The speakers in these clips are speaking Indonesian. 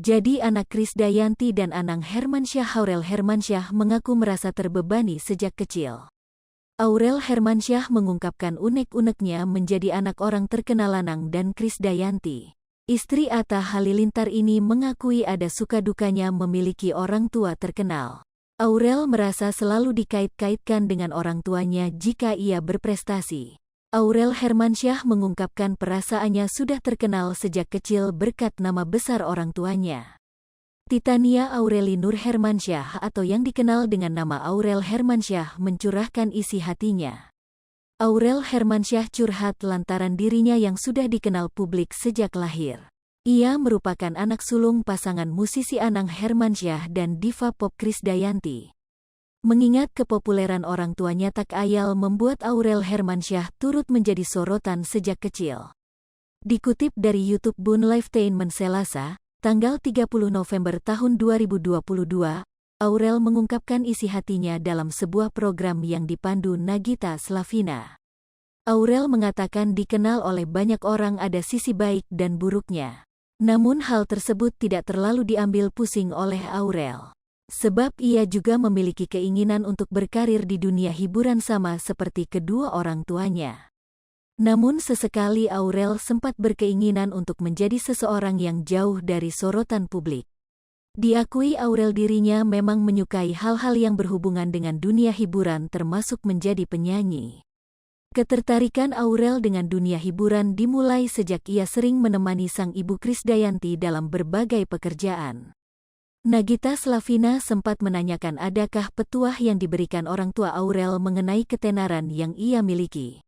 Jadi anak Krisdayanti dan Anang Hermansyah Aurel Hermansyah mengaku merasa terbebani sejak kecil. Aurel Hermansyah mengungkapkan unek-uneknya menjadi anak orang terkenal Anang dan Krisdayanti. Istri Atta Halilintar ini mengakui ada suka dukanya memiliki orang tua terkenal. Aurel merasa selalu dikait-kaitkan dengan orang tuanya jika ia berprestasi. Aurel Hermansyah mengungkapkan perasaannya sudah terkenal sejak kecil berkat nama besar orang tuanya. Titania Aureli Nur Hermansyah atau yang dikenal dengan nama Aurel Hermansyah mencurahkan isi hatinya. Aurel Hermansyah curhat lantaran dirinya yang sudah dikenal publik sejak lahir. Ia merupakan anak sulung pasangan musisi Anang Hermansyah dan diva pop Krisdayanti. Mengingat kepopuleran orang tuanya tak ayal membuat Aurel Hermansyah turut menjadi sorotan sejak kecil. Dikutip dari YouTube Bun Lifetainment Selasa, tanggal 30 November tahun 2022, Aurel mengungkapkan isi hatinya dalam sebuah program yang dipandu Nagita Slavina. Aurel mengatakan dikenal oleh banyak orang ada sisi baik dan buruknya. Namun hal tersebut tidak terlalu diambil pusing oleh Aurel. Sebab ia juga memiliki keinginan untuk berkarir di dunia hiburan sama seperti kedua orang tuanya. Namun sesekali Aurel sempat berkeinginan untuk menjadi seseorang yang jauh dari sorotan publik. Diakui Aurel dirinya memang menyukai hal-hal yang berhubungan dengan dunia hiburan termasuk menjadi penyanyi. Ketertarikan Aurel dengan dunia hiburan dimulai sejak ia sering menemani sang ibu Krisdayanti dalam berbagai pekerjaan. Nagita Slavina sempat menanyakan adakah petuah yang diberikan orang tua Aurel mengenai ketenaran yang ia miliki.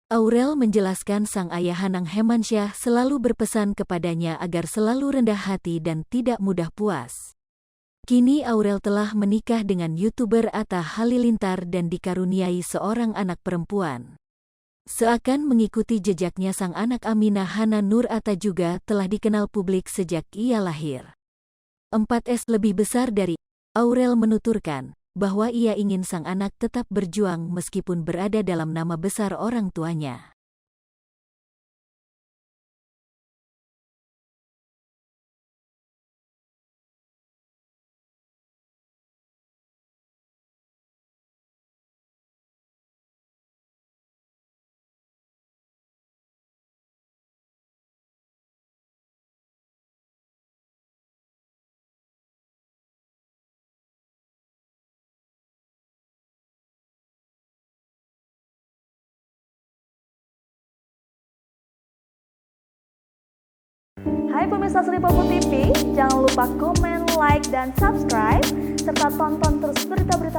Aurel menjelaskan sang ayah Anang Hermansyah selalu berpesan kepadanya agar selalu rendah hati dan tidak mudah puas. Kini Aurel telah menikah dengan YouTuber Atta Halilintar dan dikaruniai seorang anak perempuan. Seakan mengikuti jejaknya sang anak Aminah Hana Nur Atta juga telah dikenal publik sejak ia lahir. 4S lebih besar dari Aurel menuturkan bahwa ia ingin sang anak tetap berjuang meskipun berada dalam nama besar orang tuanya. Hai pemirsa Sri Popo TV, jangan lupa komen, like, dan subscribe, serta tonton terus berita-berita